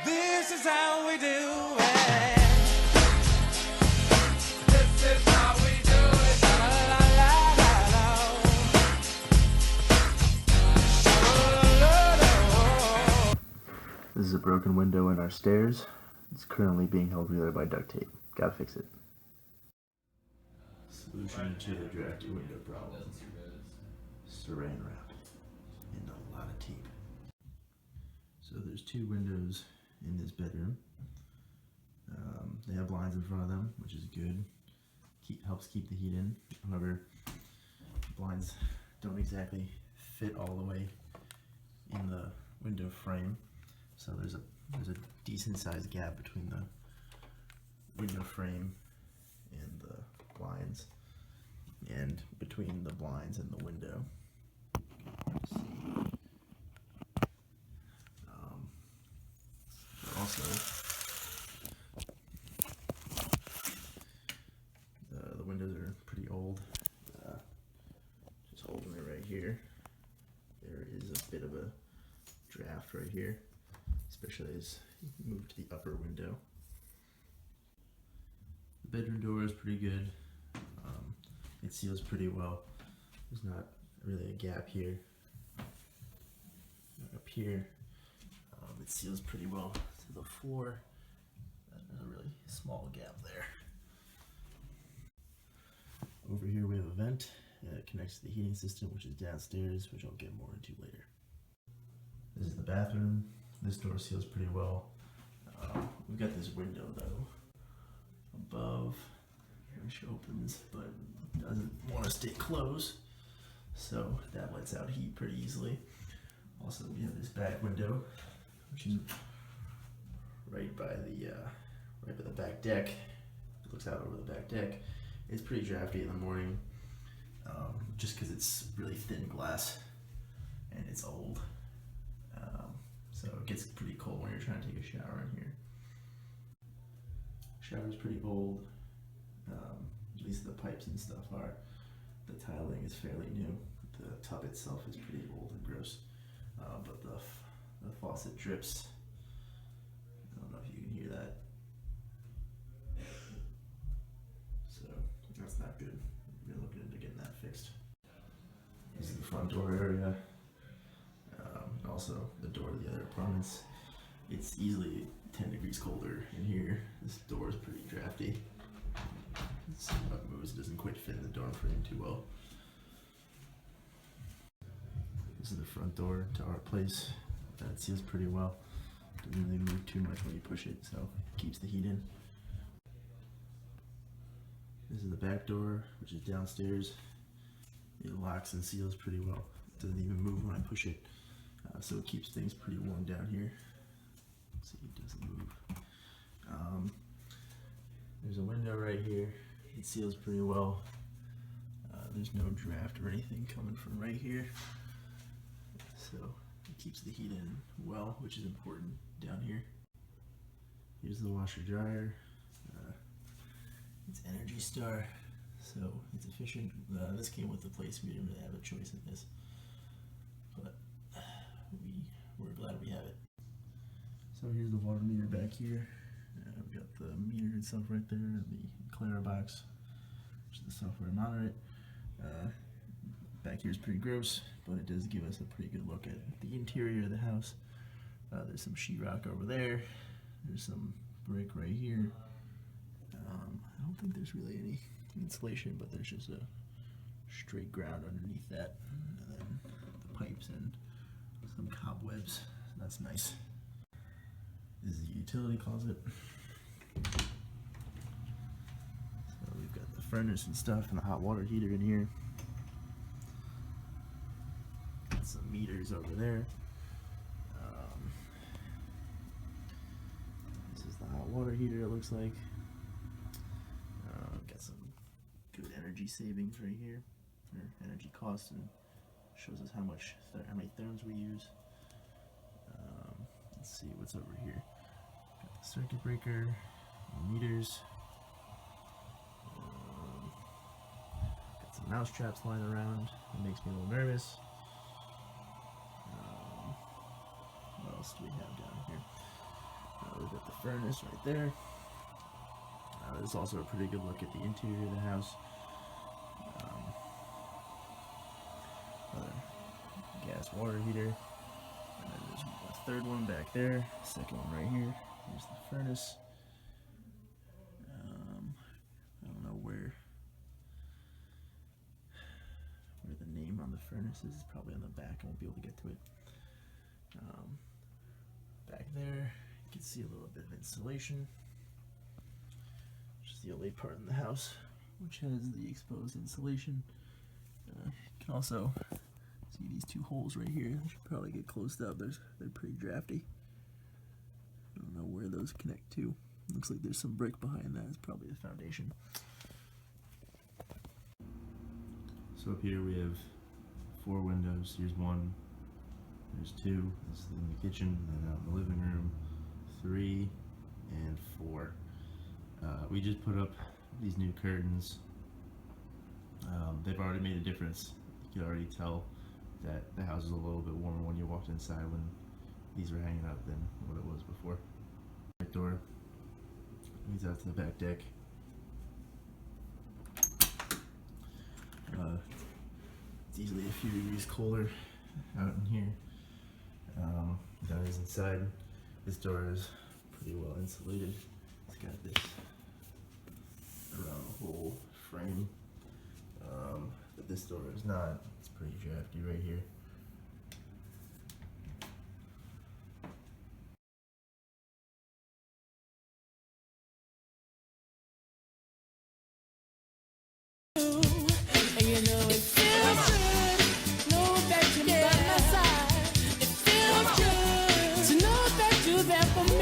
This is how we do it. This is how we do it. La, la, la, la, la. This is a broken window in our stairs. It's currently being held together by duct tape. Gotta fix it. Solution to the drafty window problem. Saran wrap and a lot of tape. So there's two windows in this bedroom. They have blinds in front of them, which is good. Helps keep the heat in. However, blinds don't exactly fit all the way in the window frame. So there's a decent sized gap between the window frame and the blinds, and between the blinds and the window. Also, the windows are pretty old. Just holding it right here. There is a bit of a draft right here, especially as you move to the upper window. The bedroom door is pretty good. It seals pretty well. There's not really a gap here. Up here, it seals pretty well to the floor. There's a really small gap there. Over here we have a vent that connects to the heating system, which is downstairs, which I'll get more into later. This is the bathroom. This door seals pretty well. We've got this window though above, which opens but doesn't want to stay closed, so that lets out heat pretty easily. Also, we have this back window, which is right by the back deck. It looks out over the back deck. It's pretty drafty in the morning, just because it's really thin glass and it's old. So it gets pretty cold when you're trying to take a shower in here. Shower's pretty old. At least the pipes and stuff are. The tiling is fairly new. The tub itself is pretty old and gross. But the faucet drips. I don't know if you can hear that. So that's not good. We're looking into getting that fixed. This is the front door area. Also the door to the other apartments. It's easily 10 degrees colder in here. This door is pretty drafty. So how it moves, it doesn't quite fit in the door frame too well. This is the front door to our place. That seals pretty well. Doesn't really move too much when you push it, so it keeps the heat in. This is the back door, which is downstairs. It locks and seals pretty well. It doesn't even move when I push it, so it keeps things pretty warm down here. See, it doesn't move. There's a window right here. It seals pretty well. There's no draft or anything coming from right here, so it keeps the heat in well, which is important down here. Here's the washer dryer. It's Energy Star, so it's efficient. This came with the place. We didn't really have a choice in this, but we're glad we have it. So here's the water meter back here. We've got the meter itself right there, the Clara box, which is the software to monitor it. Back here is pretty gross, but it does give us a pretty good look at the interior of the house. There's some sheetrock over there. There's some brick right here. I don't think there's really any insulation, but there's just a straight ground underneath that, and then the pipes and some cobwebs. So that's nice. This is a utility closet. So we've got the furnace and stuff and the hot water heater in here. Got some meters over there. This is the hot water heater, it looks like. Got some good energy savings right here, or energy costs, and shows us how many therms we use. Let's see what's over here. Got the circuit breaker, meters. Got some mouse traps lying around. It makes me a little nervous. What else do we have down here? furnace right there. There's also a pretty good look at the interior of the house. Another gas water heater. And then there's a third one back there. Second one right here. Here's the furnace. I don't know where the name on the furnace is. It's probably on the back. I won't be able to get to it. Back there, you can see a little bit of insulation. Which is the only part in the house which has the exposed insulation. You can also see these two holes right here. They should probably get closed up. They're pretty drafty. I don't know where those connect to. Looks like there's some brick behind that. It's probably the foundation. So up here we have 4 windows. Here's one. There's 2. This is in the kitchen, and out in the living room. 3 and 4. We just put up these new curtains. They've already made a difference. You can already tell that the house is a little bit warmer when you walked inside when these were hanging out than what it was before. Back door leads out to the back deck. It's easily a few degrees colder out in here than it is inside. This door is pretty well insulated. It's got this around the whole frame, but this door is not. It's pretty drafty right here. And you know it feels good, know that you're by my side. It feels good to know that you're there for me.